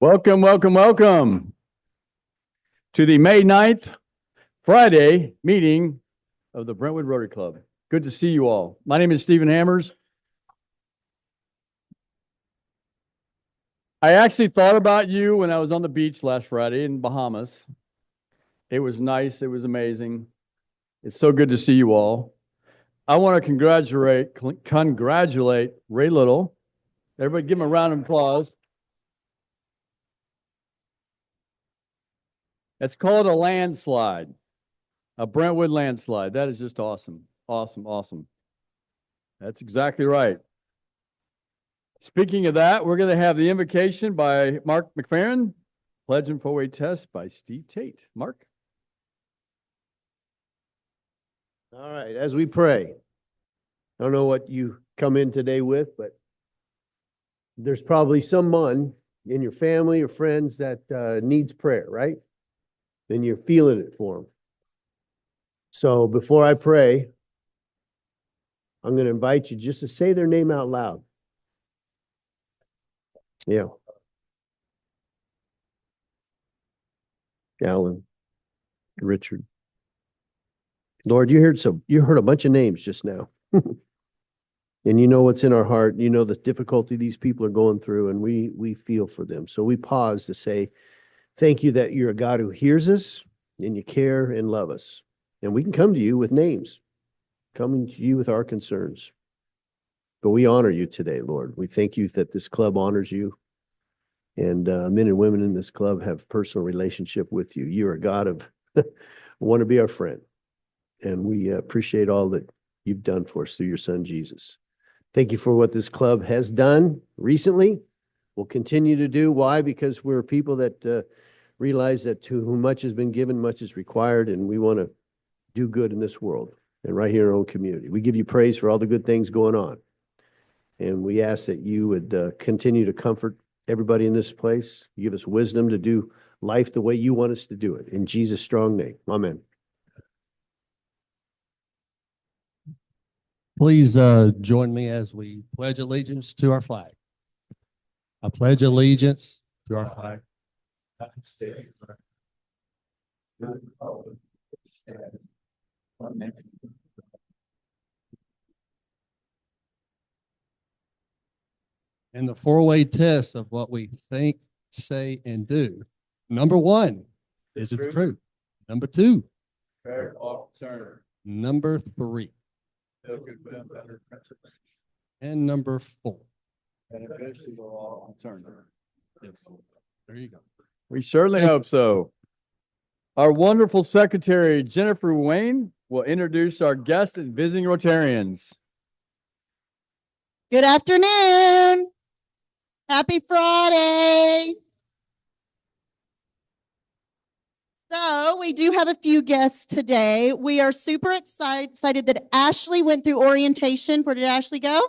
Welcome, welcome, welcome to the May 9th, Friday meeting of the Brentwood Rotary Club. Good to see you all. My name is Stephen Hammers. I actually thought about you when I was on the beach last Friday in Bahamas. It was nice. It was amazing. It's so good to see you all. I want to congratulate Ray Little. Everybody give him a round of applause. It's called a landslide, a Brentwood landslide. That is just awesome. Awesome, awesome. That's exactly right. Speaking of that, we're going to have the invocation by Mark McFerrin, pledge and four-way test by Steve Tate. Mark? All right, as we pray, I don't know what you come in today with, but there's probably someone in your family or friends that needs prayer, right? And you're feeling it for them. So before I pray, I'm going to invite you just to say their name out loud. Yeah. Alan, Richard. Lord, you heard a bunch of names just now. And you know what's in our heart. You know the difficulty these people are going through, and we feel for them. So we pause to say, thank you that you're a God who hears us and you care and love us. And we can come to you with names, coming to you with our concerns. But we honor you today, Lord. We thank you that this club honors you. And men and women in this club have personal relationship with you. You're a God of want to be our friend. And we appreciate all that you've done for us through your son, Jesus. Thank you for what this club has done recently. We'll continue to do. Why? Because we're people that realize that to whom much has been given, much is required, and we want to do good in this world and right here in our own community. We give you praise for all the good things going on. And we ask that you would continue to comfort everybody in this place. You give us wisdom to do life the way you want us to do it. In Jesus' strong name, amen. Please join me as we pledge allegiance to our flag. I pledge allegiance to our flag. United States of America. And the four-way test of what we think, say, and do. Number one, is it true? Number two, number three. And number four. And eventually we'll all turn. Yes. There you go. We certainly hope so. Our wonderful secretary, Jennifer Wayne, will introduce our guests and visiting Rotarians. Good afternoon. Happy Friday. So we do have a few guests today. We are super excited that Ashley went through orientation. Where did Ashley go?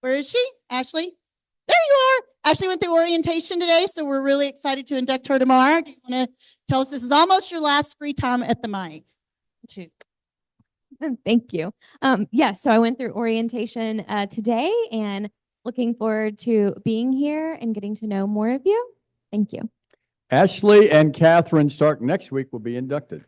Where is she? Ashley? There you are. Ashley went through orientation today, so we're really excited to induct her tomorrow. Do you want to tell us, this is almost your last free time at the mic? Thank you. So I went through orientation today and looking forward to being here and getting to know more of you. Thank you. Ashley and Catherine Stark next week will be inducted.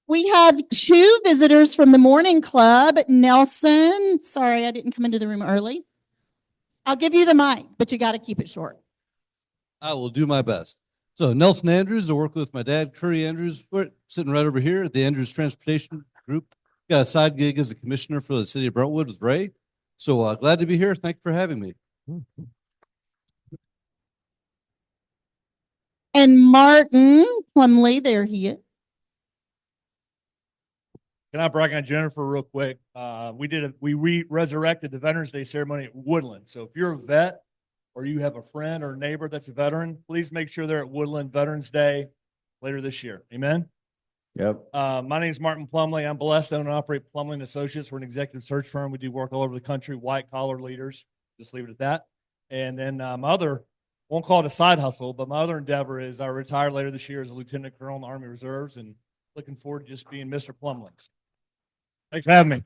We have two visitors from the morning club. Nelson, sorry, I didn't come into the room early. I'll give you the mic, but you got to keep it short. I will do my best. So Nelson Andrews, I work with my dad, Curry Andrews. We're sitting right over here at the Andrews Transportation Group. Got a side gig as a commissioner for the city of Brentwood with Ray. So glad to be here. Thank you for having me. And Martin Plumley, there he is. Can I brag on Jennifer real quick? We resurrected the Veterans Day ceremony at Woodland. So if you're a vet or you have a friend or neighbor that's a veteran, please make sure they're at Woodland Veterans Day later this year. Amen. Yep. My name is Martin Plumley. I'm blessed to own and operate Plumley & Associates. We're an executive search firm. We do work all over the country, white collar leaders. Just leave it at that. And then my other, won't call it a side hustle, but my other endeavor is I retire later this year as a lieutenant colonel in the Army Reserves, and looking forward to just being Mr. Plumley. Thanks for having me.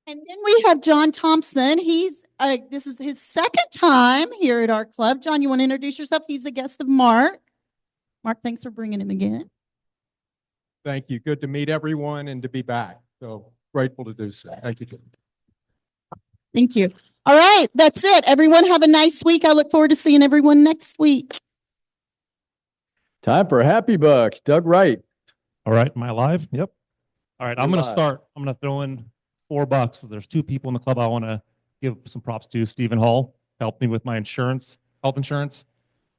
And then we have John Thompson. This is his second time here at our club. John, you want to introduce yourself? He's a guest of Mark. Mark, thanks for bringing him again. Thank you. Good to meet everyone and to be back. So grateful to do so. Thank you. Thank you. All right, that's it. Everyone have a nice week. I look forward to seeing everyone next week. Time for Happy Bucks. Doug Wright. All right, am I live? Yep. All right, I'm You're going to live. start. I'm going to throw in $4. There's two people in the club I want to give some props to. Stephen Hall helped me with my health insurance.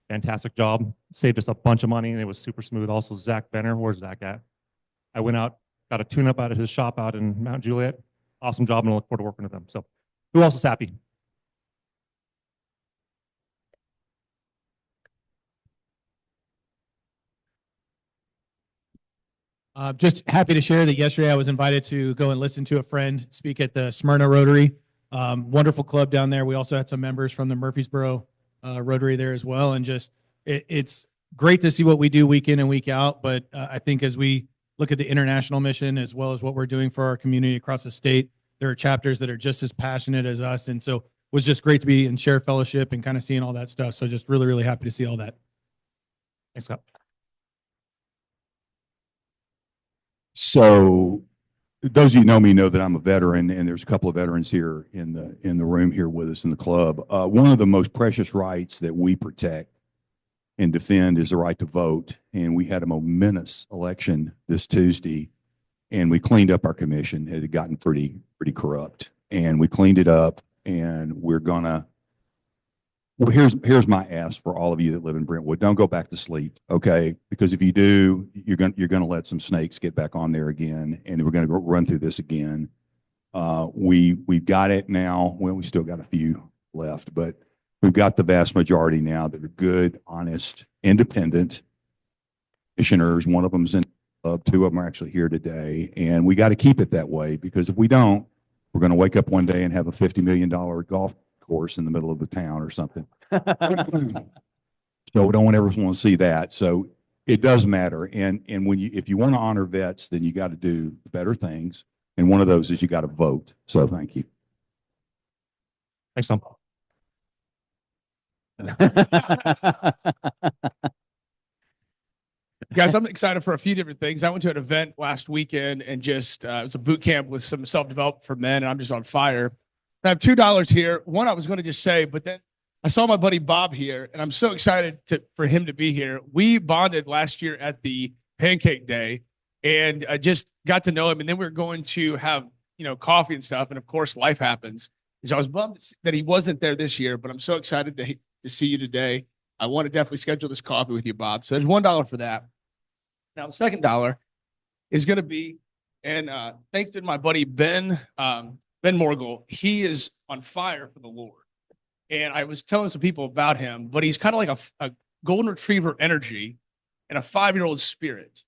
Fantastic job. Saved us a bunch of money, and it was super smooth. Also, Zach Benner. Where's Zach at? I went out, got a tune-up out of his shop out in Mount Juliet. Awesome job, and I look forward to working with them. So, who else is happy? Just happy to share that yesterday I was invited to go and listen to a friend speak at the Smyrna Rotary. Wonderful club down there. We also had some members from the Murfreesboro Rotary there as well. And just it's great to see what we do week in and week out. But I think as we look at the international mission as well as what we're doing for our community across the state, there are chapters that are just as passionate as us. And so it was just great to be and share fellowship and kind of seeing all that stuff. So just really, really happy to see all that. Thanks, Scott. So those of you who know me know that I'm a veteran, and there's a couple of veterans here in the room here with us in the club. One of the most precious rights that we protect and defend is the right to vote. And we had a momentous election this Tuesday, and we cleaned up our commission. It had gotten pretty corrupt, and we cleaned it up. And we're gonna. Well, here's my ask for all of you that live in Brentwood. Don't go back to sleep, okay? Because if you do, you're gonna let some snakes get back on there again, and we're gonna go run through this again. We've got it now. Well, we still got a few left, but we've got the vast majority now that are good, honest, independent commissioners. One of them's in club. Two of them are actually here today, and we got to keep it that way, because if we don't, we're going to wake up one day and have a $50 million golf course in the middle of the town or something. So we don't ever want to see that. So it does matter. And if you want to honor vets, then you got to do better things. And one of those is you got to vote. So thank you. Thanks, Tom. Guys, I'm excited for a few different things. I went to an event last weekend and just it was a boot camp with some self-development for men, and I'm just on fire. I have $2 here. One I was going to just say, but then I saw my buddy Bob here, and I'm so excited for him to be here. We bonded last year at the Pancake Day, and I just got to know him. And then we were going to have coffee and stuff, and of course, life happens. So I was bummed that he wasn't there this year, but I'm so excited to see you today. I want to definitely schedule this coffee with you, Bob. So there's $1 for that. Now, the second dollar is going to be, and thanks to my buddy Ben Morgul, he is on fire for the Lord. And I was telling some people about him, but he's kind of like a golden retriever energy and a 5-year-old spirit.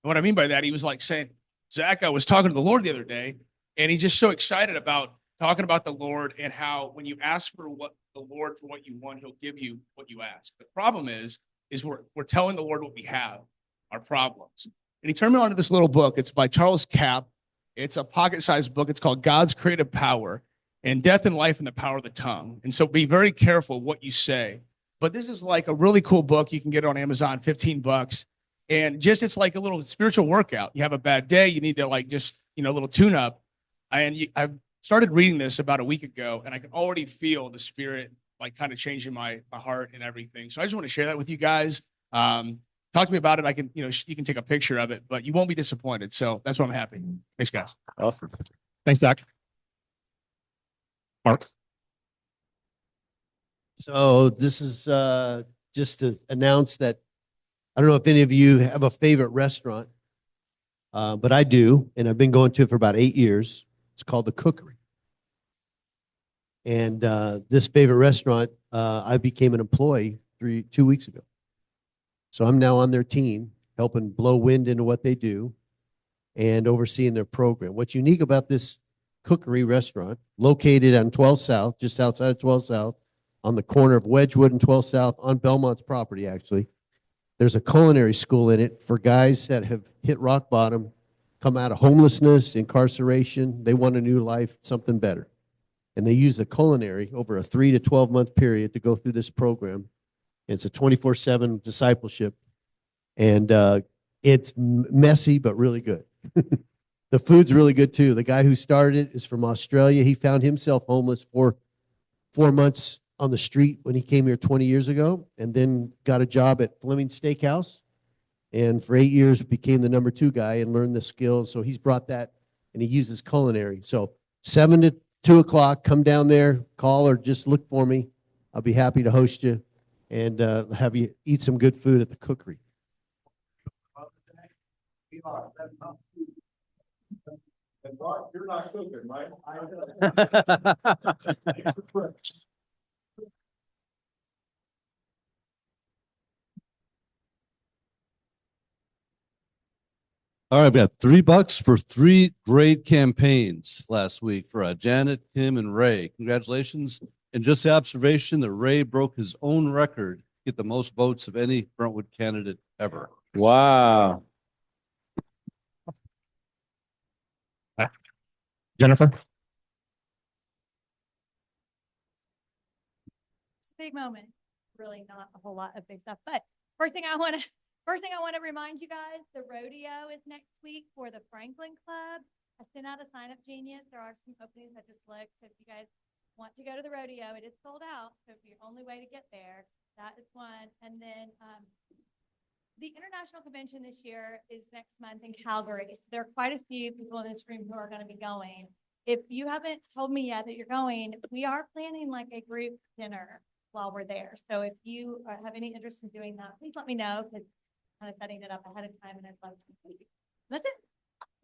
And what I mean by that, he was like saying, Zach, I was talking to the Lord the other day, and he's just so excited about talking about the Lord and how when you ask for what the Lord for what you want, he'll give you what you ask. The problem is we're telling the Lord what we have, our problems. And he turned me on to this little book. It's by Charles Capp. It's a pocket-sized book. It's called God's Creative Power and Death and Life in the Power of the Tongue. And so be very careful what you say. But this is like a really cool book. You can get it on Amazon, $15. And just it's like a little spiritual workout. You have a bad day, you need to like just, a little tune-up. And I've started reading this about a week ago, and I can already feel the Spirit like kind of changing my heart and everything. So I just want to share that with you guys. Talk to me about it. I can, you can take a picture of it, but you won't be disappointed. So that's why I'm happy. Thanks, guys. Awesome. Thanks, Zach. Mark. So this is just to announce that I don't know if any of you have a favorite restaurant, but I do, and I've been going to it for about 8 years. It's called The Cookery. And this favorite restaurant, I became an employee 2 weeks ago. So I'm now on their team, helping blow wind into what they do and overseeing their program. What's unique about this Cookery restaurant, located on 12 South, just outside of 12 South, on the corner of Wedgwood and 12 South, on Belmont's property, actually. There's a culinary school in it for guys that have hit rock bottom, come out of homelessness, incarceration. They want a new life, something better. And they use the culinary over a 3 to 12-month period to go through this program. It's a 24/7 discipleship. And it's messy, but really good. The food's really good too. The guy who started it is from Australia. He found himself homeless for 4 months on the street when he came here 20 years ago, and then got a job at Fleming Steakhouse. And for 8 years became the number 2 guy and learned the skills. So he's brought that and he uses culinary. So 7 to 2 o'clock, come down there, call or just look for me. I'll be happy to host you and have you eat some good food at the cookery. You're not cooking, right? All right, I've got $3 for 3 great campaigns last week for Janet, Kim, and Ray. Congratulations. And just the observation that Ray broke his own record, get the most votes of any Brentwood candidate ever. Wow. Jennifer? It's a big moment. Really not a whole lot of big stuff. But first thing I want to remind you guys, the rodeo is next week for the Franklin Club. I sent out a sign up genius. There are some openings I just looked. So if you guys want to go to the rodeo, it is sold out. So if your only way to get there, that is one. And then the international convention this year is next month in Calgary. So there are quite a few people in this room who are going to be going. If you haven't told me yet that you're going, we are planning like a group dinner while we're there. So if you have any interest in doing that, please let me know, because I'm kind of setting it up ahead of time and I'd love to meet you. That's it.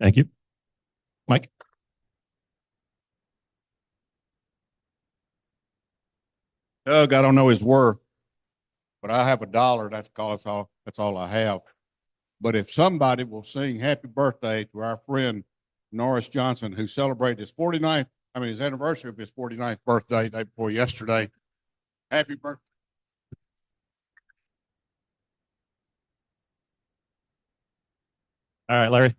Thank you. Mike? Doug, I don't know his worth, but I have $1. That's all I have. But if somebody will sing happy birthday to our friend Norris Johnson, who celebrated his his anniversary of his 49th birthday day before yesterday. Happy birthday. All right, Larry.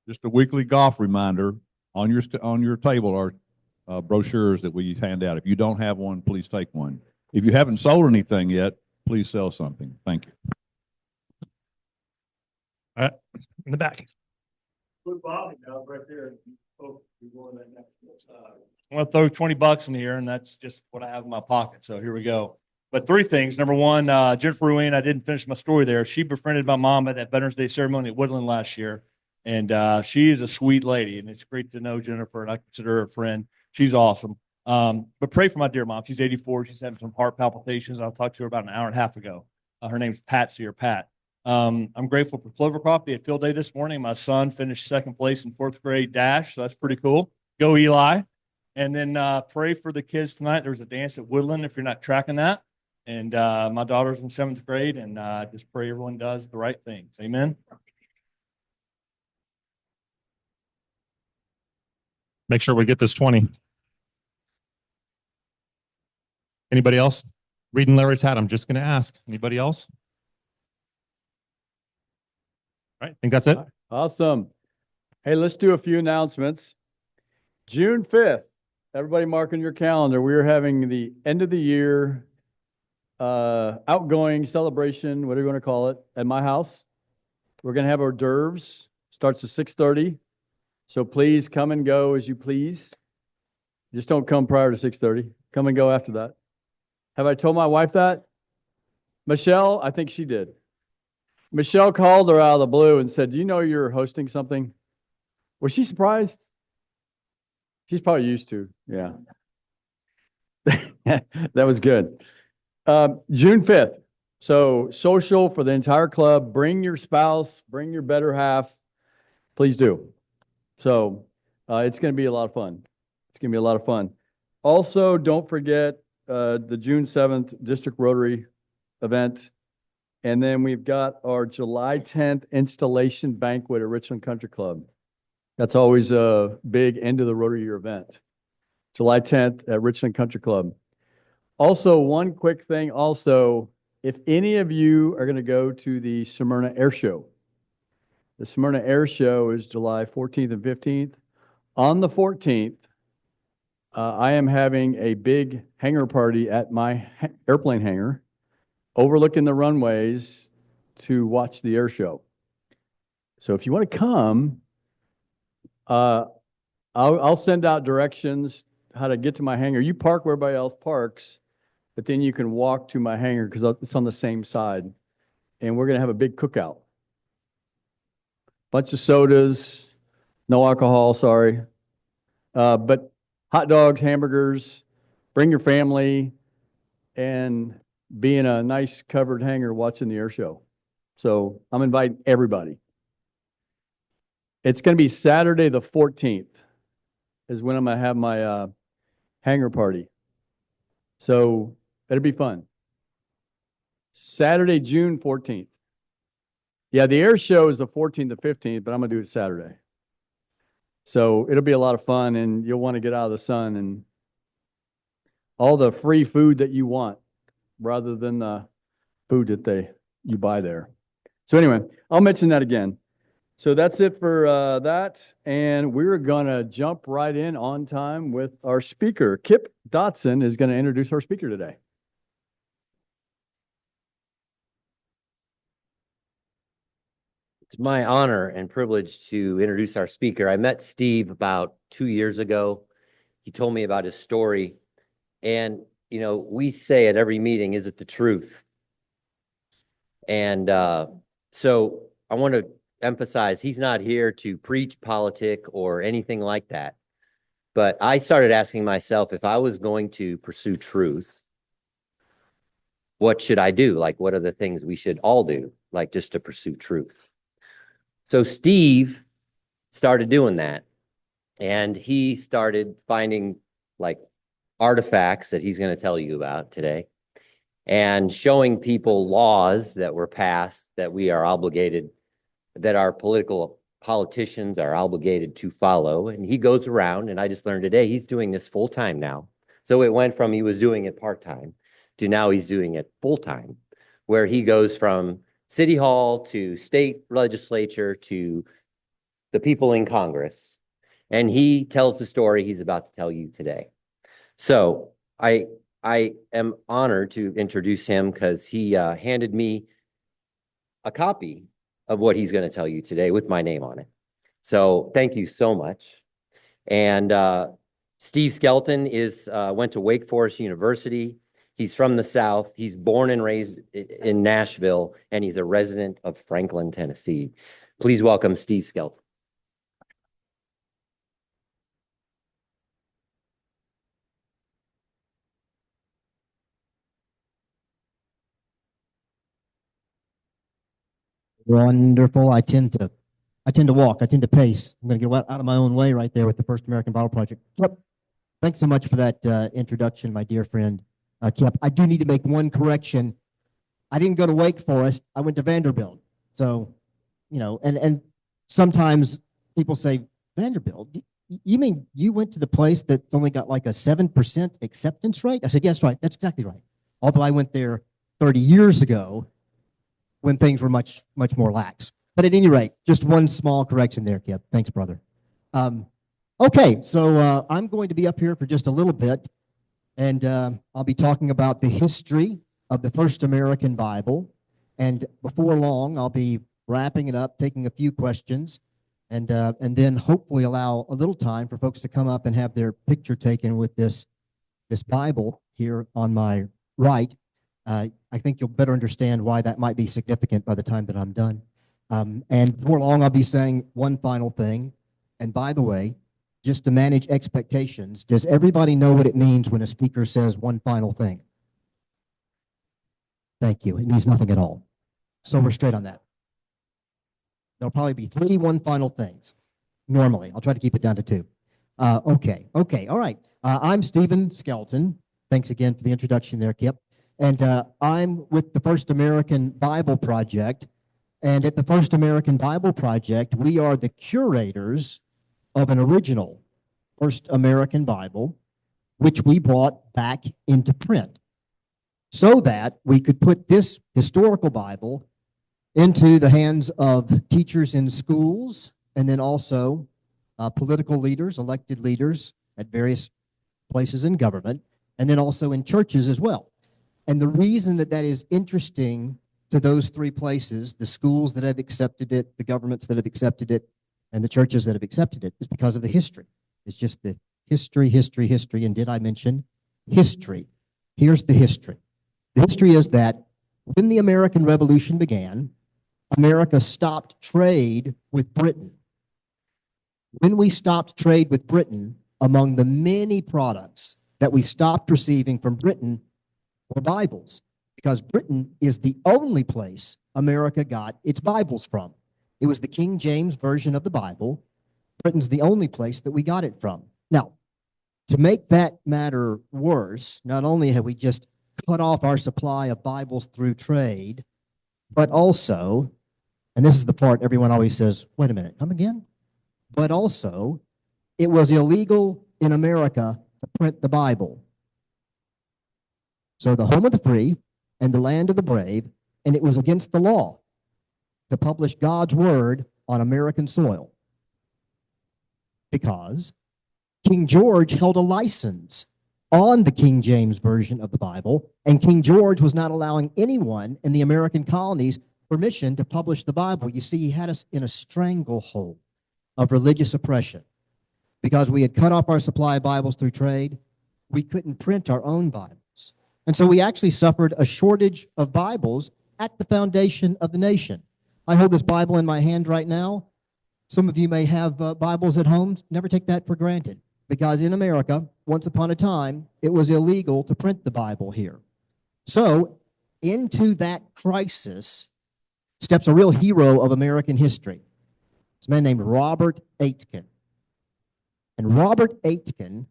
Just a weekly golf reminder on your table are brochures that we hand out. If you don't have one, please take one. If you haven't sold anything yet, please sell something. Thank you. All right, in the back. Put Bobby down right there. I'm gonna throw $20 in here, and that's just what I have in my pocket. So here we go. But 3 things. Number one, Jennifer Ruane, I didn't finish my story there. She befriended my mom at that Veterans Day ceremony at Woodland last year. And she is a sweet lady, and it's great to know Jennifer, and I consider her a friend. She's awesome. But pray for my dear mom. She's 84. She's having some heart palpitations. I talked to her about an hour and a half ago. Her name's Patsy or Pat. I'm grateful for Clover Crop. We had field day this morning. My son finished 2nd place in 4th grade dash, so that's pretty cool. Go Eli. And then pray for the kids tonight. There's a dance at Woodland if you're not tracking that. And my daughter's in 7th grade, and just pray everyone does the right things. Amen. Make sure we get this 20. Anybody else? Reading Larry's hat, I'm just going to ask. Anybody else? All right, I think that's it. Awesome. Hey, let's do a few announcements. June 5th, everybody mark on your calendar. We are having the end of the year outgoing celebration, whatever you want to call it, at my house. We're going to have hors d'oeuvres. Starts at 6:30. So please come and go as you please. Just don't come prior to 6:30. Come and go after that. Have I told my wife that? Michelle, I think she did. Michelle called her out of the blue and said, "Do you know you're hosting something?" Was she surprised? She's probably used to. Yeah. That was good. June 5th. So social for the entire club. Bring your spouse, bring your better half. Please do. So it's going to be a lot of fun. It's going to be a lot of fun. Also, don't forget the June 7th District Rotary event. And then we've got our July 10th installation banquet at Richland Country Club. That's always a big end of the Rotary Year event. July 10th at Richland Country Club. Also, one quick thing also, if any of you are going to go to the Smyrna Air Show, the Smyrna Air Show is July 14th and 15th. On the 14th, I am having a big hangar party at my airplane hangar overlooking the runways to watch the air show. So if you want to come, I'll send out directions how to get to my hangar. You park where everybody else parks, but then you can walk to my hangar because it's on the same side. And we're going to have a big cookout. Bunch of sodas, no alcohol, sorry. But hot dogs, hamburgers, bring your family, and be in a nice covered hangar watching the air show. So I'm inviting everybody. It's going to be Saturday the 14th is when I'm going to have my hangar party. So it'll be fun. Saturday, June 14th. Yeah, the air show is the 14th to 15th, but I'm going to do it Saturday. So it'll be a lot of fun, and you'll want to get out of the sun and all the free food that you want rather than the food that you buy there. So anyway, I'll mention that again. So that's it for that, and we're going to jump right in on time with our speaker. Kip Dotson is going to introduce our speaker today. It's my honor and privilege to introduce our speaker. I met Steve about 2 years ago. He told me about his story. And, you know, we say at every meeting, is it the truth? And so I want to emphasize he's not here to preach politic or anything like that. But I started asking myself, if I was going to pursue truth, what should I do? Like, what are the things we should all do, like just to pursue truth? So Steve started doing that, and he started finding like artifacts that he's going to tell you about today and showing people laws that were passed that we are obligated, that our politicians are obligated to follow. And he goes around, and I just learned today he's doing this full time now. So it went from he was doing it part time to now he's doing it full time, where he goes from City Hall to state legislature to the people in Congress. And he tells the story he's about to tell you today. So I am honored to introduce him because he handed me a copy of what he's going to tell you today with my name on it. So thank you so much. And Steve Skelton went to Wake Forest University. He's from the South. He's born and raised in Nashville, and he's a resident of Franklin, Tennessee. Please welcome Steve Skelton. Wonderful. I tend to walk. I tend to pace. I'm going to get out of my own way right there with the First American Bible Project. Yep. Thanks so much for that introduction, my dear friend. Kip, I do need to make one correction. I didn't go to Wake Forest. I went to Vanderbilt. So, you know, and sometimes people say, Vanderbilt, you mean you went to the place that's only got like a 7% acceptance rate? I said, yes, right. That's exactly right. Although I went there 30 years ago when things were much, much more lax. But at any rate, just one small correction there, Kip. Thanks, brother. Okay, so I'm going to be up here for just a little bit. And I'll be talking about the history of the first American Bible. And before long, I'll be wrapping it up, taking a few questions, and then hopefully allow a little time for folks to come up and have their picture taken with this Bible here on my right. I think you'll better understand why that might be significant by the time that I'm done. And before long, I'll be saying one final thing. And by the way, just to manage expectations, does everybody know what it means when a speaker says one final thing? Thank you. It means nothing at all. So we're straight on that. There'll probably be 3 one final things. Normally, I'll try to keep it down to 2. Okay, all right. I'm Stephen Skelton. Thanks again for the introduction there, Kip. And I'm with the First American Bible Project. And at the First American Bible Project, we are the curators of an original First American Bible, which we brought back into print. so that we could put this historical Bible into the hands of teachers in schools and then also political leaders, elected leaders at various places in government, and then also in churches as well. And the reason that that is interesting to those three places, the schools that have accepted it, the governments that have accepted it, and the churches that have accepted it, is because of the history. It's just the history, history, history. And did I mention history? Here's the history. The history is that when the American Revolution began, America stopped trade with Britain. When we stopped trade with Britain, among the many products that we stopped receiving from Britain were Bibles, because Britain is the only place America got its Bibles from. It was the King James Version of the Bible. Britain's the only place that we got it from. Now, to make that matter worse, not only have we just cut off our supply of Bibles through trade, but also, and this is the part everyone always says, wait a minute, come again? But also, it was illegal in America to print the Bible. So the home of the free and the land of the brave, and it was against the law to publish God's word on American soil, because King George held a license on the King James Version of the Bible, and King George was not allowing anyone in the American colonies permission to publish the Bible. You see, he had us in a stranglehold of religious oppression. Because we had cut off our supply of Bibles through trade, we couldn't print our own Bibles. And so we actually suffered a shortage of Bibles at the foundation of the nation. I hold this Bible in my hand right now. Some of you may have Bibles at home. Never take that for granted, because in America, once upon a time, it was illegal to print the Bible here. So into that crisis steps a real hero of American history. It's a man named Robert Aitken. And Robert Aitken,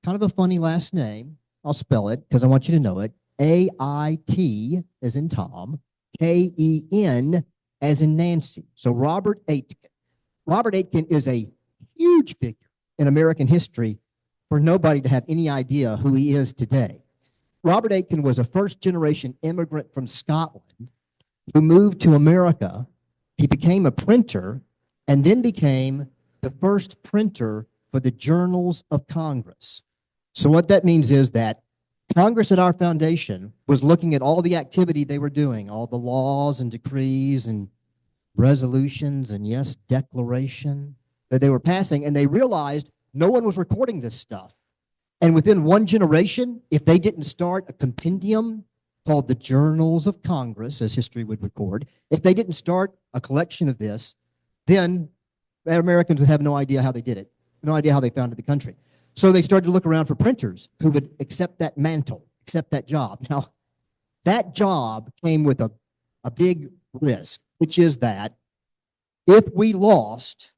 kind of a funny last name. I'll spell it because I want you to know it. A-I-T as in Tom, K-E-N as in Nancy. So Robert Aitken. Robert Aitken is a huge figure in American history for nobody to have any idea who he is today. Robert Aitken was a first-generation immigrant from Scotland who moved to America. He became a printer and then became the first printer for the Journals of Congress. So what that means is that Congress at our foundation was looking at all the activity they were doing, all the laws and decrees and resolutions and, yes, declaration that they were passing, and they realized no one was recording this stuff. And within one generation, if they didn't start a compendium called the Journals of Congress, as history would record, if they didn't start a collection of this, then Americans would have no idea how they did it, no idea how they founded the country. So they started to look around for printers who would accept that mantle, accept that job. Now, that job came with a big risk, which is that if we lost,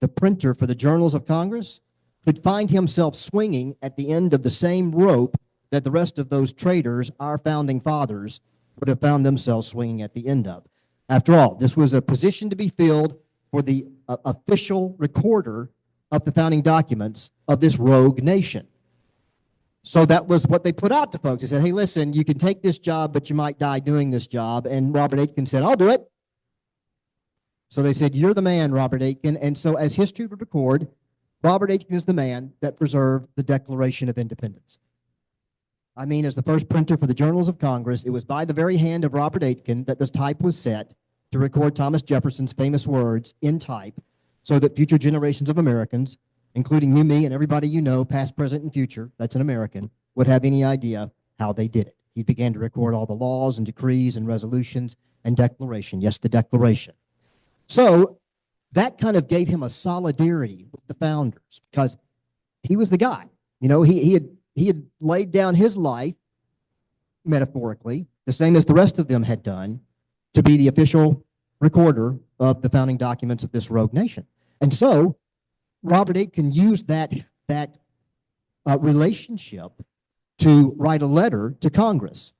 the printer for the Journals of Congress could find himself swinging at the end of the same rope that the rest of those traders, our founding fathers, would have found themselves swinging at the end of. After all, this was a position to be filled for the official recorder of the founding documents of this rogue nation. So that was what they put out to folks. They said, hey, listen, you can take this job, but you might die doing this job. And Robert Aitken said, I'll do it. So they said, you're the man, Robert Aitken. And so as history would record, Robert Aitken is the man that preserved the Declaration of Independence. I mean, as the first printer for the Journals of Congress, it was by the very hand of Robert Aitken that this type was set to record Thomas Jefferson's famous words in type so that future generations of Americans, including you, me, and everybody you know, past, present, and future, that's an American, would have any idea how they did it. He began to record all the laws and decrees and resolutions and declaration. Yes, the Declaration. So that kind of gave him a solidarity with the founders because he was the guy. You know, he had laid down his life, metaphorically, the same as the rest of them had done, to be the official recorder of the founding documents of this rogue nation. And so Robert Aitken used that relationship to write a letter to Congress.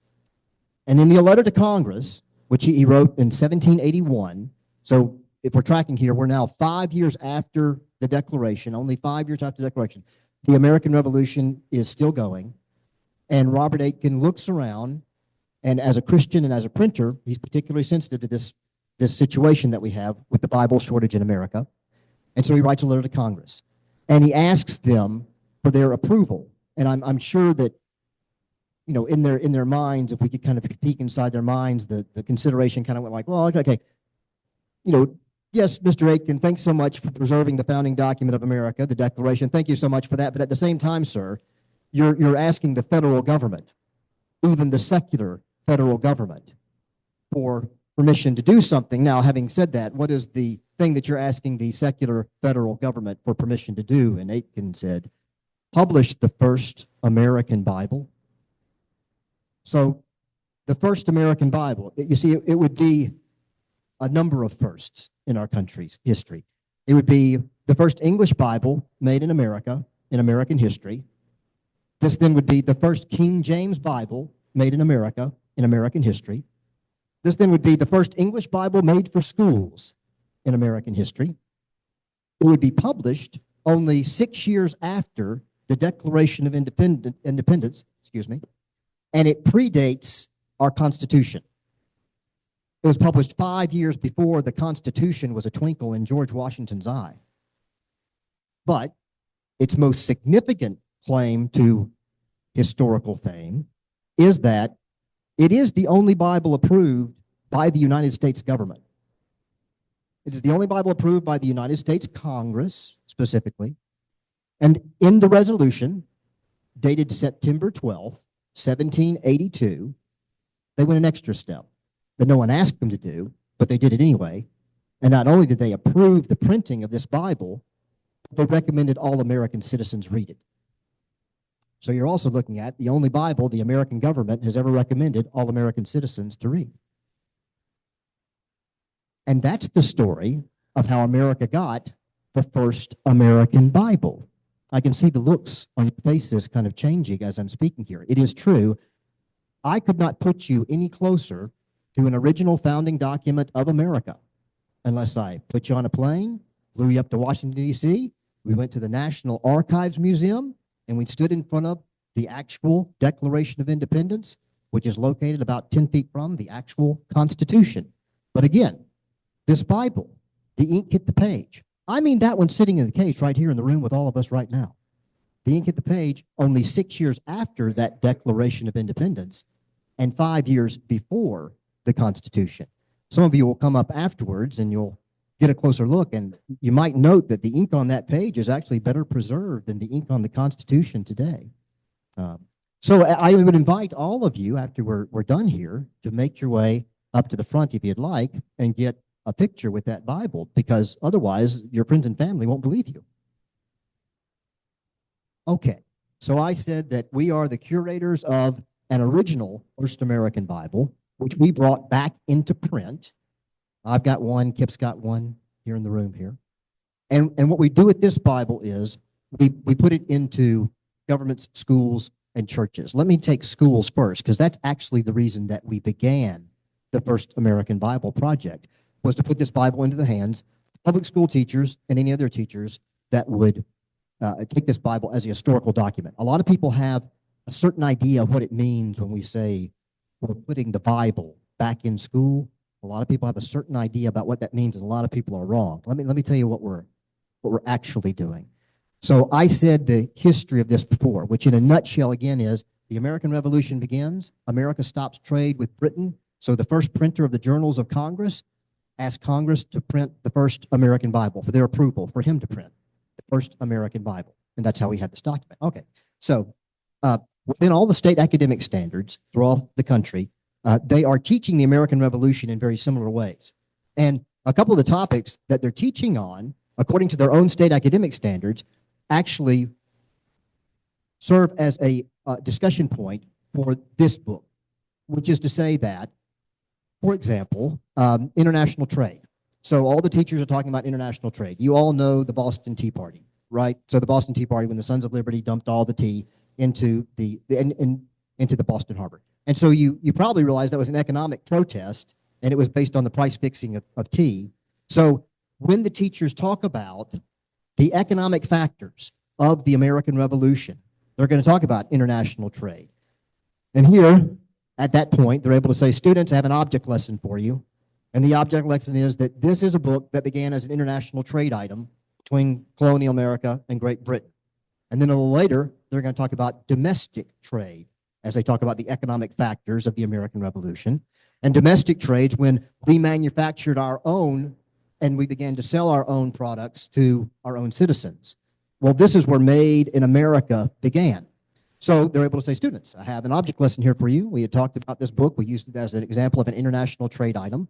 And in the letter to Congress, which he wrote in 1781, so if we're tracking here, we're now 5 years after the Declaration, only 5 years after the Declaration. The American Revolution is still going. And Robert Aitken looks around, and as a Christian and as a printer, he's particularly sensitive to this situation that we have with the Bible shortage in America. And so he writes a letter to Congress, and he asks them for their approval. And I'm sure that, you know, in their minds, if we could kind of peek inside their minds, the consideration kind of went like, well, okay, you know, yes, Mr. Aitken, thanks so much for preserving the founding document of America, the Declaration. Thank you so much for that. But at the same time, sir, you're asking the federal government, even the secular federal government, for permission to do something. Now, having said that, what is the thing that you're asking the secular federal government for permission to do? And Aitken said, publish the first American Bible. So the first American Bible, you see, it would be a number of firsts in our country's history. It would be the first English Bible made in America, in American history. This then would be the first King James Bible made in America, in American history. This then would be the first English Bible made for schools in American history. It would be published only 6 years after the Declaration of Independence, and it predates our Constitution. It was published 5 years before the Constitution was a twinkle in George Washington's eye. But its most significant claim to historical fame is that it is the only Bible approved by the United States government. It is the only Bible approved by the United States Congress, specifically. And in the resolution, dated September 12th, 1782, they went an extra step that no one asked them to do, but they did it anyway. And not only did they approve the printing of this Bible, but they recommended all American citizens read it. So you're also looking at the only Bible the American government has ever recommended all American citizens to read. And that's the story of how America got the first American Bible. I can see the looks on your faces kind of changing as I'm speaking here. It is true. I could not put you any closer to an original founding document of America unless I put you on a plane, flew you up to Washington, D.C., we went to the National Archives Museum, and we stood in front of the actual Declaration of Independence, which is located about 10 feet from the actual Constitution. But again, this Bible, the ink hit the page. I mean that one sitting in the case right here in the room with all of us right now. The ink hit the page only 6 years after that Declaration of Independence and 5 years before the Constitution. Some of you will come up afterwards and you'll get a closer look, and you might note that the ink on that page is actually better preserved than the ink on the Constitution today. So I would invite all of you, after we're done here, to make your way up to the front if you'd like and get a picture with that Bible, because otherwise your friends and family won't believe you. Okay, so I said that we are the curators of an original First American Bible, which we brought back into print. I've got one, Kip's got one here in the room here. And what we do with this Bible is we put it into governments, schools, and churches. Let me take schools first, because that's actually the reason that we began the First American Bible Project, was to put this Bible into the hands of public school teachers and any other teachers that would take this Bible as a historical document. A lot of people have a certain idea of what it means when we say we're putting the Bible back in school. A lot of people have a certain idea about what that means, and a lot of people are wrong. Let me tell you what we're actually doing. So I said the history of this before, which in a nutshell again is the American Revolution begins, America stops trade with Britain, so the first printer of the Journals of Congress asked Congress to print the first American Bible for their approval, for him to print the first American Bible, and that's how we had this document. Okay, so within all the state academic standards throughout the country, they are teaching the American Revolution in very similar ways. And a couple of the topics that they're teaching on, according to their own state academic standards, actually serve as a discussion point for this book, which is to say that, for example, international trade. So all the teachers are talking about international trade. You all know the Boston Tea Party, right? So the Boston Tea Party, when the Sons of Liberty dumped all the tea into into the Boston Harbor. And so you probably realize that was an economic protest, and it was based on the price fixing of tea. So when the teachers talk about the economic factors of the American Revolution, they're going to talk about international trade. And here, at that point, they're able to say, students, I have an object lesson for you. And the object lesson is that this is a book that began as an international trade item between colonial America and Great Britain. And then a little later, they're going to talk about domestic trade as they talk about the economic factors of the American Revolution. And domestic trades when we manufactured our own and we began to sell our own products to our own citizens. Well, this is where Made in America began. So they're able to say, students, I have an object lesson here for you. We had talked about this book. We used it as an example of an international trade item.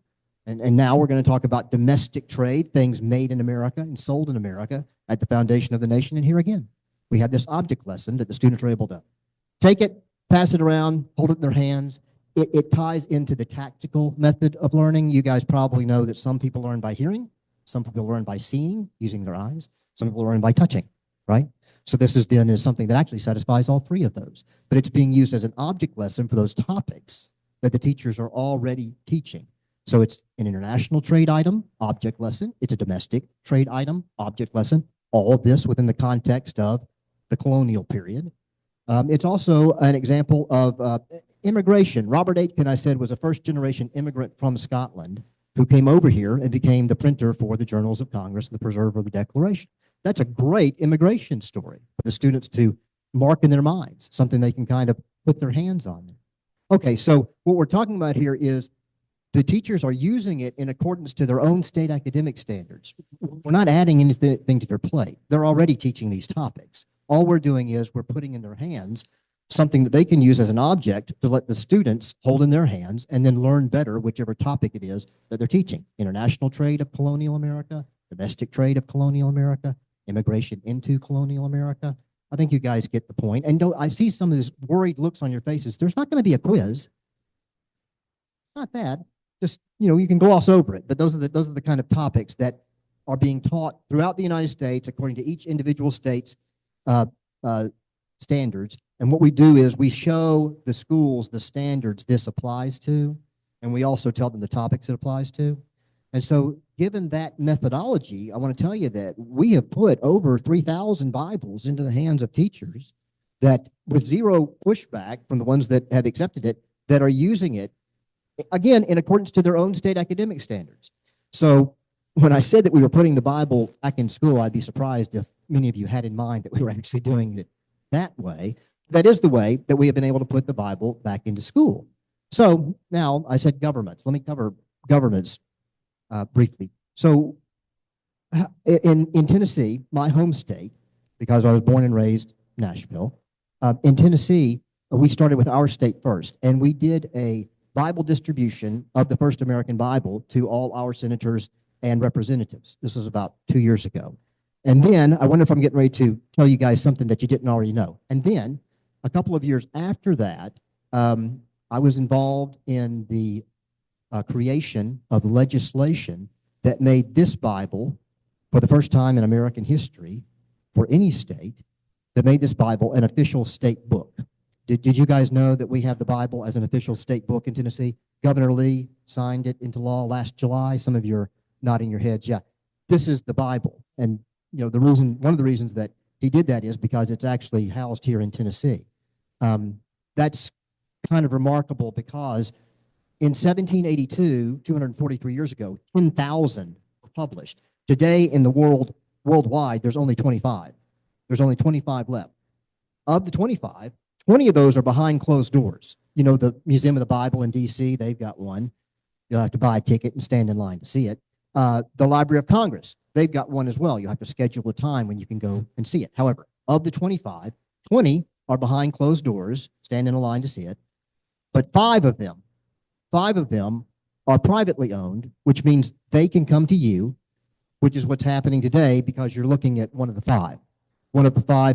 And now we're going to talk about domestic trade, things made in America and sold in America at the foundation of the nation. And here again, we have this object lesson that the students are able to take it, pass it around, hold it in their hands. It ties into the tactical method of learning. You guys probably know that some people learn by hearing, some people learn by seeing, using their eyes, some people learn by touching, right? So this is then is something that actually satisfies all three of those. But it's being used as an object lesson for those topics that the teachers are already teaching. So it's an international trade item, object lesson. It's a domestic trade item, object lesson. All of this within the context of the colonial period. It's also an example of immigration. Robert Aitken, I said, was a first-generation immigrant from Scotland who came over here and became the printer for the Journals of Congress and the preserver of the Declaration. That's a great immigration story for the students to mark in their minds, something they can kind of put their hands on. Okay, so what we're talking about here is the teachers are using it in accordance to their own state academic standards. We're not adding anything to their plate. They're already teaching these topics. All we're doing is we're putting in their hands something that they can use as an object to let the students hold in their hands and then learn better whichever topic it is that they're teaching. International trade of colonial America, domestic trade of colonial America, immigration into colonial America. I think you guys get the point. And I see some of these worried looks on your faces. There's not going to be a quiz. Not that. Just, you can gloss over it. But those are the kind of topics that are being taught throughout the United States according to each individual state's standards. And what we do is we show the schools the standards this applies to, and we also tell them the topics it applies to. And so given that methodology, I want to tell you that we have put over 3,000 Bibles into the hands of teachers that, with zero pushback from the ones that have accepted it, that are using it, again, in accordance to their own state academic standards. So when I said that we were putting the Bible back in school, I'd be surprised if many of you had in mind that we were actually doing it that way. That is the way that we have been able to put the Bible back into school. So now I said governments. Let me cover governments briefly. So in Tennessee, my home state, because I was born and raised in Nashville, in Tennessee, we started with our state first, and we did a Bible distribution of the first American Bible to all our senators and representatives. This was about 2 years ago. And then, I wonder if I'm getting ready to tell you guys something that you didn't already know. And then, a couple of years after that, I was involved in the creation of legislation that made this Bible, for the first time in American history, for any state, that made this Bible an official state book. Did you guys know that we have the Bible as an official state book in Tennessee? Governor Lee signed it into law last July. Some of you are nodding your heads. Yeah, this is the Bible. And one of the reasons that he did that is because it's actually housed here in Tennessee. That's kind of remarkable because in 1782, 243 years ago, 10,000 were published. Today in the worldwide, there's only 25. There's only 25 left. Of the 25, 20 of those are behind closed doors. The Museum of the Bible in D.C., they've got one. You'll have to buy a ticket and stand in line to see it. The Library of Congress, they've got one as well. You'll have to schedule a time when you can go and see it. However, of the 25, 20 are behind closed doors, stand in a line to see it. But five of them are privately owned, which means they can come to you, which is what's happening today because you're looking at one of the five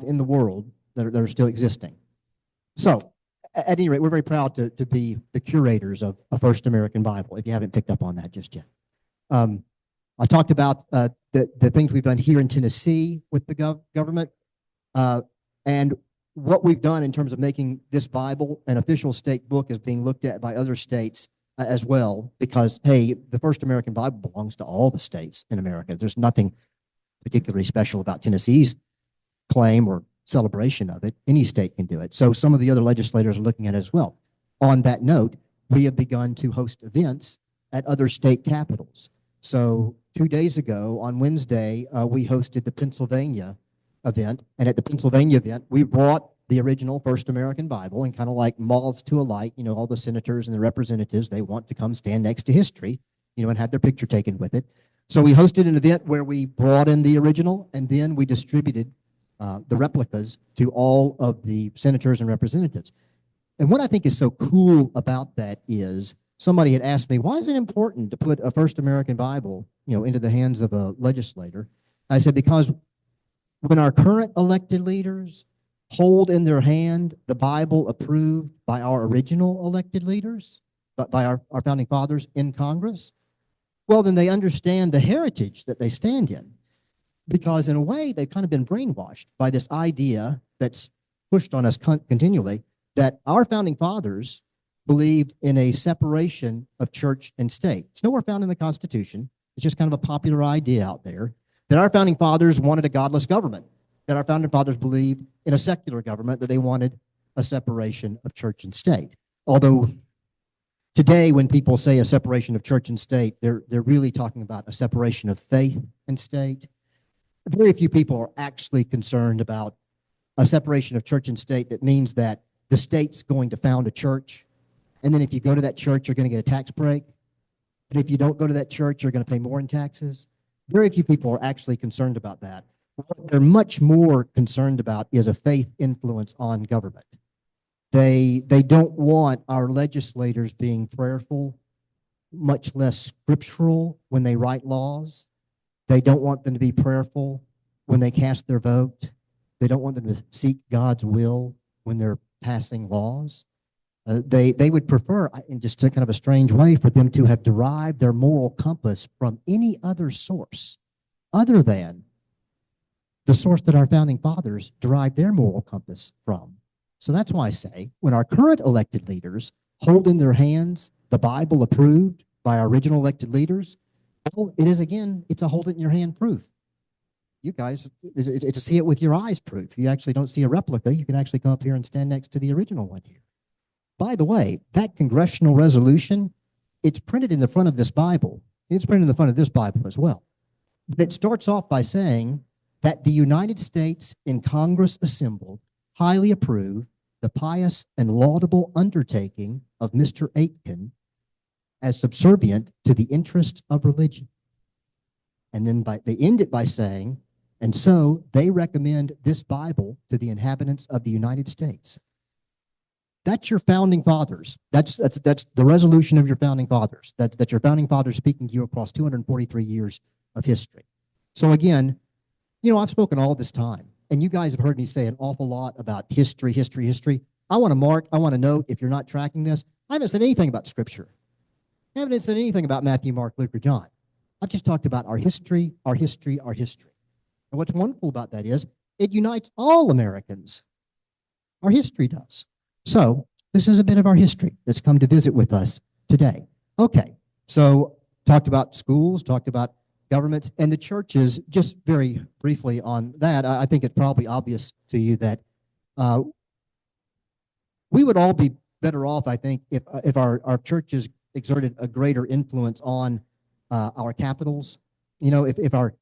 in the world that are still existing. So, at any rate, we're very proud to be the curators of a First American Bible, if you haven't picked up on that just yet. I talked about the things we've done here in Tennessee with the government, and what we've done in terms of making this Bible an official state book is being looked at by other states as well, because, hey, the first American Bible belongs to all the states in America. There's nothing particularly special about Tennessee's claim or celebration of it. Any state can do it. So some of the other legislators are looking at it as well. On that note, we have begun to host events at other state capitals. So 2 days ago on Wednesday, we hosted the Pennsylvania event. And at the Pennsylvania event, we brought the original First American Bible, and kind of like moths to a light, you know, all the senators and the representatives, they want to come stand next to history, you know, and have their picture taken with it. So we hosted an event where we brought in the original, and then we distributed the replicas to all of the senators and representatives. And what I think is so cool about that is somebody had asked me, why is it important to put a First American Bible, you know, into the hands of a legislator? I said, because when our current elected leaders hold in their hand the Bible approved by our original elected leaders, but by our founding fathers in Congress, well, then they understand the heritage that they stand in. Because in a way, they've kind of been brainwashed by this idea that's pushed on us continually, that our founding fathers believed in a separation of church and state. It's nowhere found in the Constitution. It's just kind of a popular idea out there, that our founding fathers wanted a godless government, that our founding fathers believed in a secular government, that they wanted a separation of church and state. Although today, when people say a separation of church and state, they're really talking about a separation of faith and state. Very few people are actually concerned about a separation of church and state that means that the state's going to found a church, and then if you go to that church, you're going to get a tax break. And if you don't go to that church, you're going to pay more in taxes. Very few people are actually concerned about that. What they're much more concerned about is a faith influence on government. They don't want our legislators being prayerful, much less scriptural when they write laws. They don't want them to be prayerful when they cast their vote. They don't want them to seek God's will when they're passing laws. They would prefer, in just a kind of a strange way, for them to have derived their moral compass from any other source other than the source that our founding fathers derived their moral compass from. So that's why I say, when our current elected leaders hold in their hands the Bible approved by our original elected leaders, well, it is, again, it's a hold it in your hand proof. You guys, it's a see it with your eyes proof. If you actually don't see a replica, you can actually come up here and stand next to the original one here. By the way, that congressional resolution, it's printed in the front of this Bible. It's printed in the front of this Bible as well. But it starts off by saying that the United States in Congress assembled highly approve the pious and laudable undertaking of Mr. Aitken as subservient to the interests of religion. And then they end it by saying, and so they recommend this Bible to the inhabitants of the United States. That's your founding fathers. That's the resolution of your founding fathers. That's your founding fathers speaking to you across 243 years of history. So again, you know, I've spoken all this time, and you guys have heard me say an awful lot about history. I want to note, if you're not tracking this, I haven't said anything about Scripture. I haven't said anything about Matthew, Mark, Luke, or John. I've just talked about our history. And what's wonderful about that is it unites all Americans. Our history does. So this is a bit of our history that's come to visit with us today. Okay, so talked about schools, talked about governments, and the churches. Just very briefly on that, I think it's probably obvious to you that we would all be better off, I think, if our churches exerted a greater influence on our capitals. You know, if our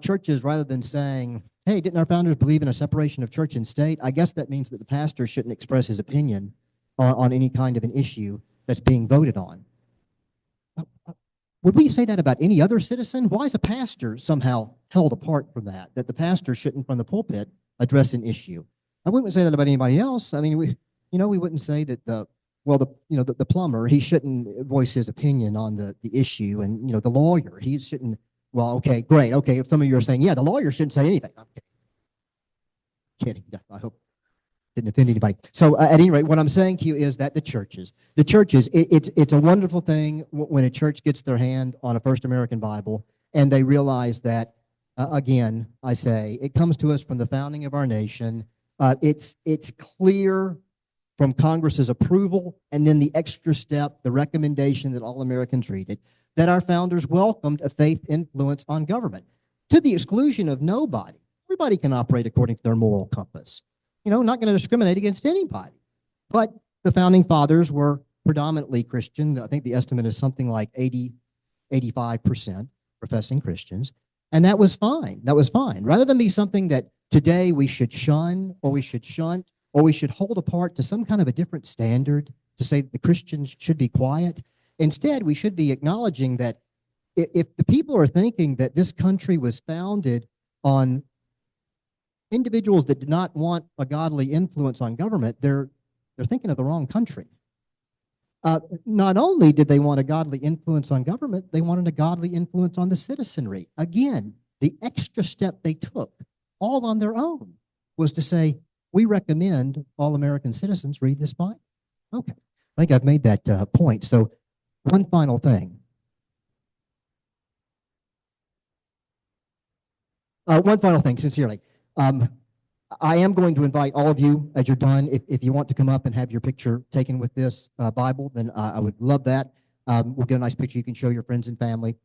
churches, rather than saying, hey, didn't our founders believe in a separation of church and state? I guess that means that the pastor shouldn't express his opinion on any kind of an issue that's being voted on. Would we say that about any other citizen? Why is a pastor somehow held apart from that the pastor shouldn't, from the pulpit, address an issue? I wouldn't say that about anybody else. I mean, we wouldn't say that the plumber, he shouldn't voice his opinion on the issue, and, the lawyer, he shouldn't. Well, okay, great. Okay, if some of you are saying, yeah, the lawyer shouldn't say anything. I'm kidding. I hope didn't offend anybody. So at any rate, what I'm saying to you is that the churches, it's a wonderful thing when a church gets their hand on a First American Bible and they realize that, again, I say, it comes to us from the founding of our nation. It's clear from Congress's approval, and then the extra step, the recommendation that all Americans read it, that our founders welcomed a faith influence on government, to the exclusion of nobody. Everybody can operate according to their moral compass. Not going to discriminate against anybody. But the founding fathers were predominantly Christian. I think the estimate is something like 85% professing Christians. And that was fine. That was fine. Rather than be something that today we should shun or we should shunt or we should hold apart to some kind of a different standard to say the Christians should be quiet. Instead, we should be acknowledging that if the people are thinking that this country was founded on individuals that did not want a godly influence on government, they're thinking of the wrong country. Not only did they want a godly influence on government, they wanted a godly influence on the citizenry. Again, the extra step they took, all on their own, was to say, we recommend all American citizens read this Bible. Okay, I think I've made that point. So one final thing. One final thing, sincerely. I am going to invite all of you, as you're done, if you want to come up and have your picture taken with this Bible, then I would love that. We'll get a nice picture you can show your friends and family.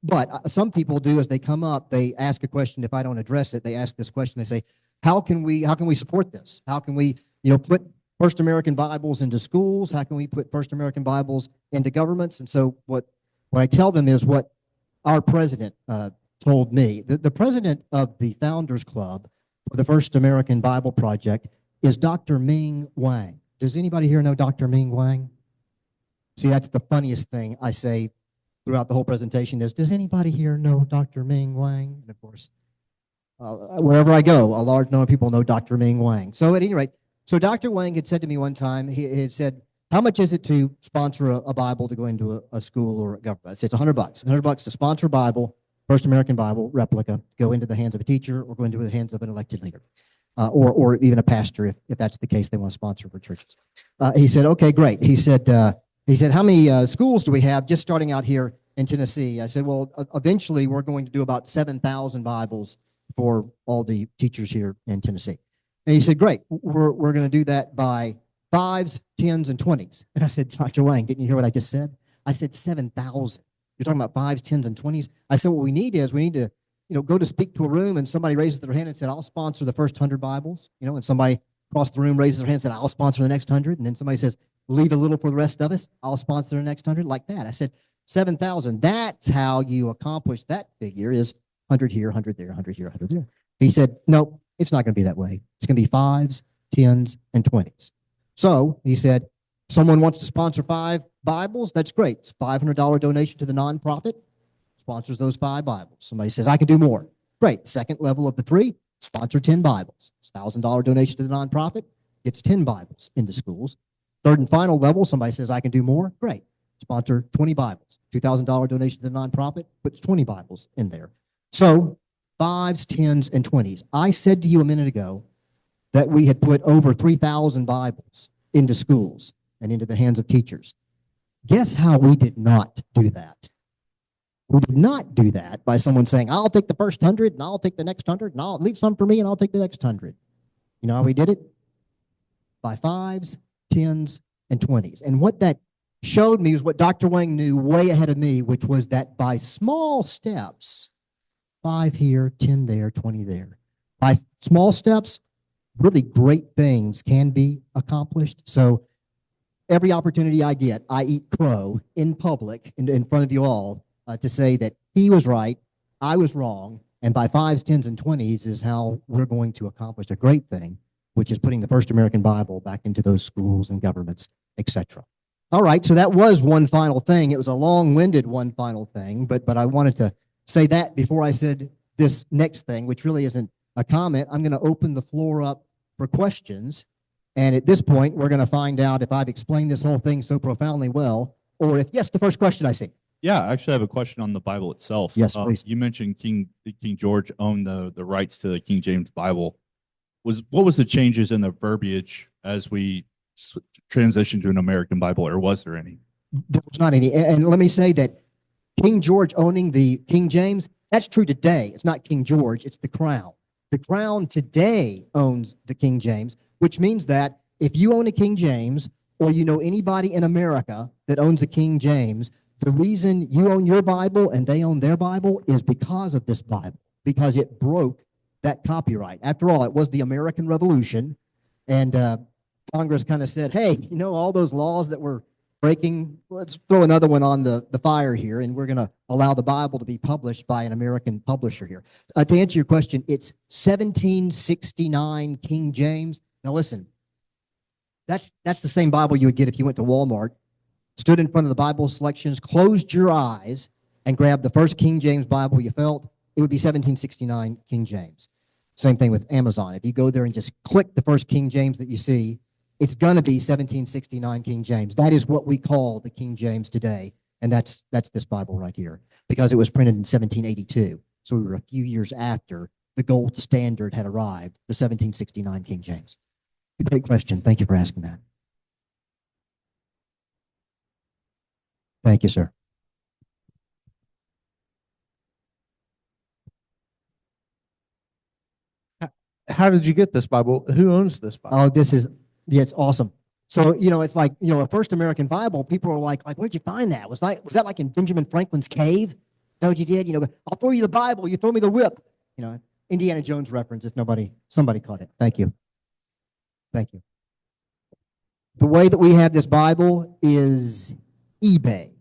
But some people do, as they come up, they ask a question. If I don't address it, they ask this question. They say, how can we support this? How can we, put First American Bibles into schools? How can we put First American Bibles into governments? And so what I tell them is what our president told me. The president of the Founders Club for the First American Bible Project is Dr. Ming Wang. Does anybody here know Dr. Ming Wang? See, that's the funniest thing I say throughout the whole presentation is, does anybody here know Dr. Ming Wang? And of course, wherever I go, a large number of people know Dr. Ming Wang. So at any rate, so Dr. Wang had said to me one time, he had said, how much is it to sponsor a Bible to go into a school or a government? I said, it's $100. $100 to sponsor a Bible, First American Bible replica, go into the hands of a teacher or go into the hands of an elected leader, or even a pastor if that's the case, they want to sponsor for churches. He said, okay, great. He said, how many schools do we have just starting out here in Tennessee? I said, well, eventually we're going to do about 7,000 Bibles for all the teachers here in Tennessee. And he said, great, we're going to do that by 5s, 10s, and 20s. And I said, Dr. Wang, didn't you hear what I just said? I said 7,000. You're talking about 5s, 10s, and 20s. I said, what we need to, go to speak to a room and somebody raises their hand and said, I'll sponsor the first 100 Bibles, and somebody across the room raises their hand and said, I'll sponsor the next 100. And then somebody says, leave a little for the rest of us. I'll sponsor the next 100, like that. I said, 7,000. That's how you accomplish that figure is 100 here, 100 there, 100 here, 100 there. He said, no, it's not going to be that way. It's going to be 5s, 10s, and 20s. So he said, someone wants to sponsor 5 Bibles. That's great. It's a $500 donation to the nonprofit. Sponsors those 5 Bibles. Somebody says, I can do more. Great. Second level of the 3, sponsor 10 Bibles. It's a $1,000 donation to the nonprofit. Gets 10 Bibles into schools. Third and final level, somebody says, I can do more. Great. Sponsor 20 Bibles. $2,000 donation to the nonprofit. Puts 20 Bibles in there. So 5s, 10s, and 20s. I said to you a minute ago that we had put over 3,000 Bibles into schools and into the hands of teachers. Guess how we did not do that? We did not do that by someone saying, I'll take the first 100 and I'll take the next 100 and I'll leave some for me and I'll take the next 100. You know how we did it? By 5s, 10s, and 20s. And what that showed me was what Dr. Wang knew way ahead of me, which was that by small steps, 5 here, 10 there, 20 there. By small steps, really great things can be accomplished. So every opportunity I get, I eat crow in public in front of you all to say that he was right, I was wrong, and by 5s, 10s, and 20s is how we're going to accomplish a great thing, which is putting the First American Bible back into those schools and governments, etc. All right, so that was one final thing. It was a long-winded one final thing, but I wanted to say that before I said this next thing, which really isn't a comment. I'm going to open the floor up for questions. And at this point, we're going to find out if I've explained this whole thing so profoundly well, or if, yes, the first question I see. Yeah, I actually have a question on the Bible itself. Yes, please. You mentioned King George owned the rights to the King James Bible. What was the changes in the verbiage as we transitioned to an American Bible, or was there any? There was not any. And let me say that King George owning the King James, that's true today. It's not King George, it's the Crown. The Crown today owns the King James, which means that if you own a King James, or you know anybody in America that owns a King James, the reason you own your Bible and they own their Bible is because of this Bible, because it broke that copyright. After all, it was the American Revolution, and Congress kind of said, hey, you know, all those laws that we're breaking, let's throw another one on the fire here, and we're going to allow the Bible to be published by an American publisher here. To answer your question, it's 1769 King James. Now listen, that's the same Bible you would get if you went to Walmart, stood in front of the Bible selections, closed your eyes, and grabbed the first King James Bible you felt. It would be 1769 King James. Same thing with Amazon. If you go there and just click the first King James that you see, it's going to be 1769 King James. That is what we call the King James today, and that's this Bible right here, because it was printed in 1782. So we were a few years after the gold standard had arrived, the 1769 King James. Great question. Thank you for asking that. Thank you, sir. How did you get this Bible? Who owns this Bible? Oh, yeah, it's awesome. So, you know, it's like, you know, a first American Bible, people are like, where'd you find that? Was that like in Benjamin Franklin's cave? Is that what you did? You know, I'll throw you the Bible, you throw me the whip. You know, Indiana Jones reference if somebody caught it. Thank you. Thank you. The way that we have this Bible is eBay.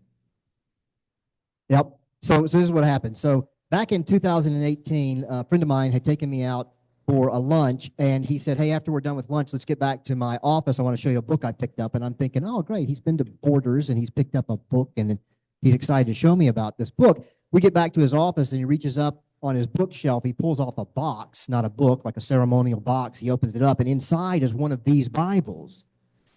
Yep. So this is what happened. So back in 2018, a friend of mine had taken me out for a lunch, and he said, hey, after we're done with lunch, let's get back to my office. I want to show you a book I picked up. And I'm thinking, oh, great. He's been to Borders, and he's picked up a book, and he's excited to show me about this book. We get back to his office, and he reaches up on his bookshelf. He pulls off a box, not a book, like a ceremonial box. He opens it up, and inside is one of these Bibles.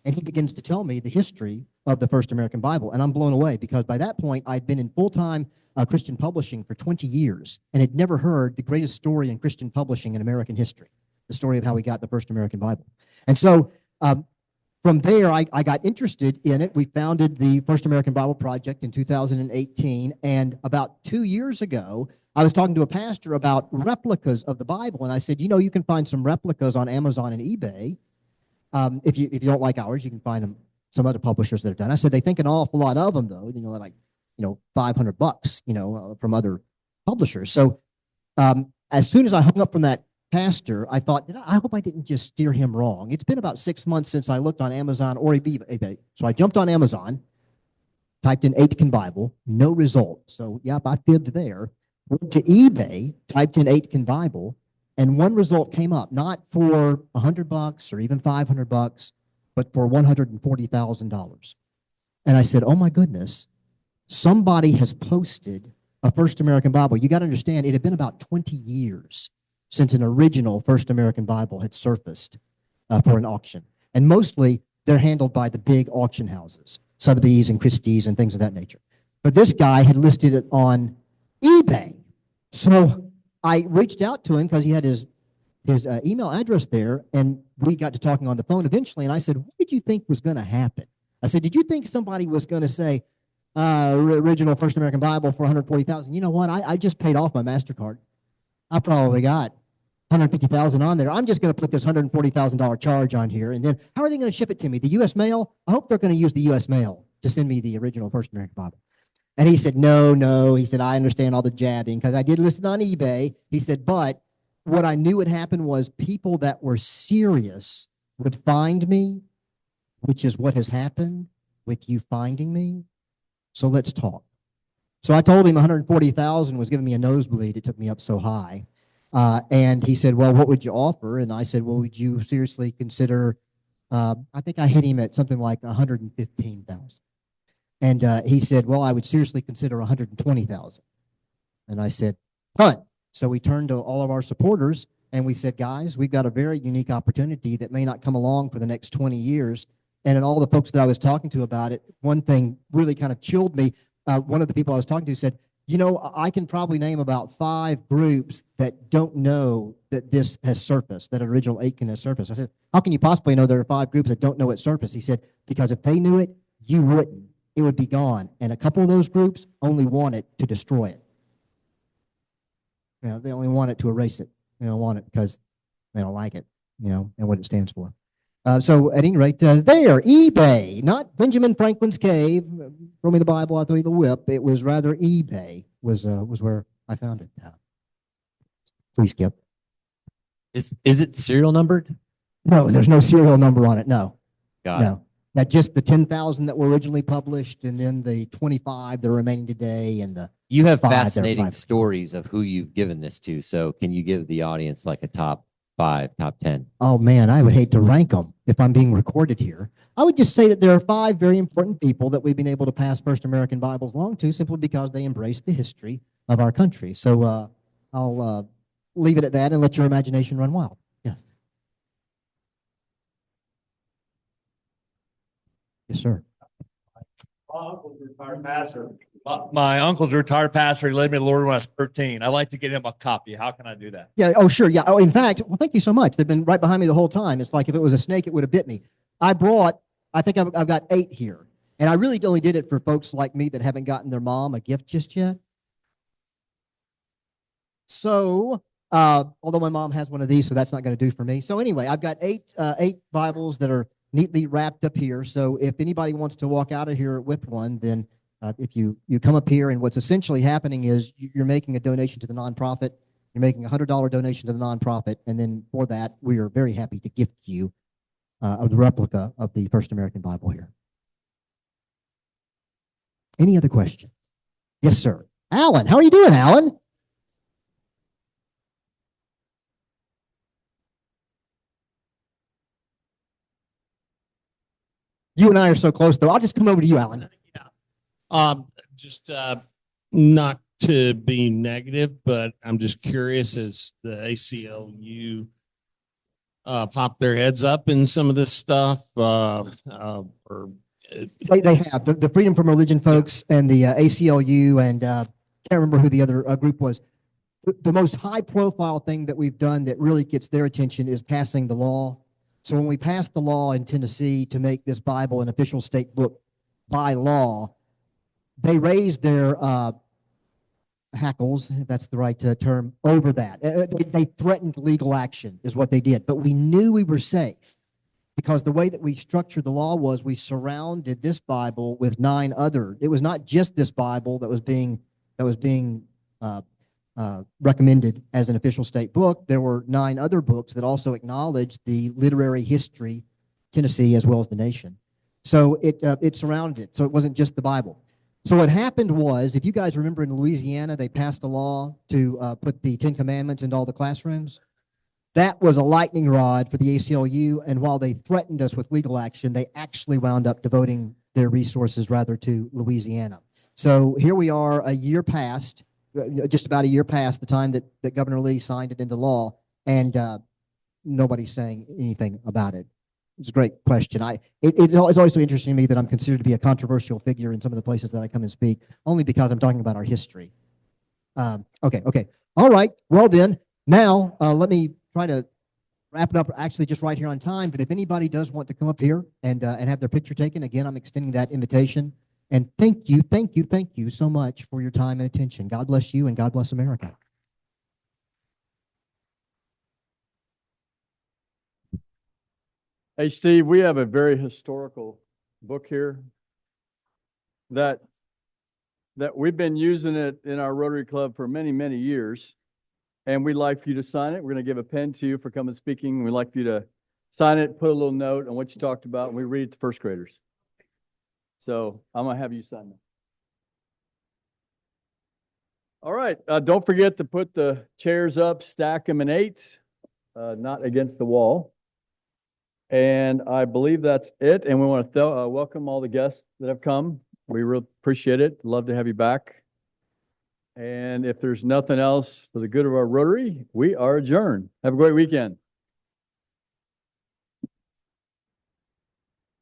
And he begins to tell me the history of the first American Bible. And I'm blown away, because by that point, I'd been in full-time Christian publishing for 20 years and had never heard the greatest story in Christian publishing in American history, the story of how we got the first American Bible. And so from there, I got interested in it. We founded the First American Bible Project in 2018. And about 2 years ago, I was talking to a pastor about replicas of the Bible. And I said, you know, you can find some replicas on Amazon and eBay. If you don't like ours, you can find them, some other publishers that have done. I said, they think an awful lot of them, though. You know, like, you know, $500, you know, from other publishers. So as soon as I hung up from that pastor, I thought, I hope I didn't just steer him wrong. It's been about 6 months since I looked on Amazon or eBay. So I jumped on Amazon, typed in Aitken Bible, no result. So, yep, I fibbed there. Went to eBay, typed in Aitken Bible, and one result came up, not for $100 or even $500, but for $140,000. And I said, oh my goodness, somebody has posted a First American Bible. You got to understand, it had been about 20 years since an original First American Bible had surfaced for an auction. And mostly, they're handled by the big auction houses, Sotheby's and Christie's and things of that nature. But this guy had listed it on eBay. So I reached out to him because he had his email address there, and we got to talking on the phone eventually, and I said, what did you think was going to happen? I said, did you think somebody was going to say, original First American Bible for $140,000? You know what? I just paid off my MasterCard. I probably got $150,000 on there. I'm just going to put this $140,000 charge on here, and then how are they going to ship it to me? The U.S. mail? I hope they're going to use the U.S. mail to send me the original First American Bible. And he said, no. He said, I understand all the jabbing because I did list it on eBay. He said, but what I knew would happen was people that were serious would find me, which is what has happened with you finding me. So let's talk. So I told him 140,000 was giving me a nosebleed. It took me up so high. And he said, well, what would you offer? And I said, well, would you seriously consider, I think I hit him at something like 115,000. And he said, well, I would seriously consider 120,000. And I said, fine. So we turned to all of our supporters and we said, guys, we've got a very unique opportunity that may not come along for the next 20 years. And in all the folks that I was talking to about it, one thing really kind of chilled me. One of the people I was talking to said, you know, I can probably name about 5 groups that don't know that this has surfaced, that original Aitken has surfaced. I said, how can you possibly know there are 5 groups that don't know it surfaced? He said, because if they knew it, you wouldn't. It would be gone. And a couple of those groups only want it to destroy it. You know, they only want it to erase it. They don't want it because they don't like it, you know, and what it stands for. So at any rate, there, eBay, not Benjamin Franklin's cave. Throw me the Bible, I'll throw you the whip. It was rather eBay was where I found it. Please, Skip. Is it serial numbered? No, there's no serial number on it. No. Got it. No. Now, just the 10,000 that were originally published and then the 25 that are remaining today and the You have 5 that are fascinating private. stories of who you've given this to. So can you give the audience like a top 5, top 10? Oh man, I would hate to rank them if I'm being recorded here. I would just say that there are 5 very important people that we've been able to pass First American Bibles along to simply because they embrace the history of our country. So I'll leave it at that and let your imagination run wild. Yes. Yes, sir. My uncle's a retired pastor. He led me to the Lord when I was 13. I'd like to get him a copy. How can I do that? Yeah. Oh, sure. Yeah. Oh, in fact, well, thank you so much. They've been right behind me the whole time. It's like if it was a snake, it would have bit me. I think I've got 8 here. And I really only did it for folks like me that haven't gotten their mom a gift just yet. So, although my mom has one of these, so that's not going to do for me. So anyway, I've got 8 Bibles that are neatly wrapped up here. So if anybody wants to walk out of here with one, then if you come up here, and what's essentially happening is you're making a donation to the nonprofit. You're making a $100 donation to the nonprofit, and then for that, we are very happy to gift you the replica of the First American Bible here. Any other questions? Yes, sir. Alan, how are you doing, Alan? You and I are so close, though. I'll just come over to you, Alan. Just not to be negative, but I'm just curious as the ACLU pop their heads up in some of this stuff, or They have the Freedom from Religion folks and the ACLU, and can't remember who the other group was. The most high-profile thing that we've done that really gets their attention is passing the law. So when we passed the law in Tennessee to make this Bible an official state book by law, they raised their hackles, if that's the right term, over that. They threatened legal action is what they did. But we knew we were safe because the way that we structured the law was we surrounded this Bible with 9 other. It was not just this Bible that was being recommended as an official state book. There were 9 other books that also acknowledged the literary history of Tennessee as well as the nation. So it surrounded it. So it wasn't just the Bible. So what happened was, if you guys remember in Louisiana, they passed a law to put the 10 Commandments into all the classrooms. That was a lightning rod for the ACLU, and while they threatened us with legal action, they actually wound up devoting their resources rather to Louisiana. So here we are a year past, just about a year past the time that Governor Lee signed it into law, and nobody's saying anything about it. It's a great question. It's always so interesting to me that I'm considered to be a controversial figure in some of the places that I come and speak, only because I'm talking about our history. Okay. All right. Well then, now let me try to wrap it up actually just right here on time. But if anybody does want to come up here and have their picture taken, again, I'm extending that invitation. And thank you so much for your time and attention. God bless you and God bless America. Hey, Steve, we have a very historical book here that we've been using it in our Rotary Club for many, many years. And we'd like for you to sign it. We're going to give a pen to you for coming speaking. We'd like for you to sign it, put a little note on what you talked about, and we read it to first graders. So I'm going to have you sign that. All right. Don't forget to put the chairs up, stack them in 8, not against the wall. And I believe that's it. And we want to welcome all the guests that have come. We really appreciate it. Love to have you back. And if there's nothing else for the good of our Rotary, we are adjourned. Have a great weekend.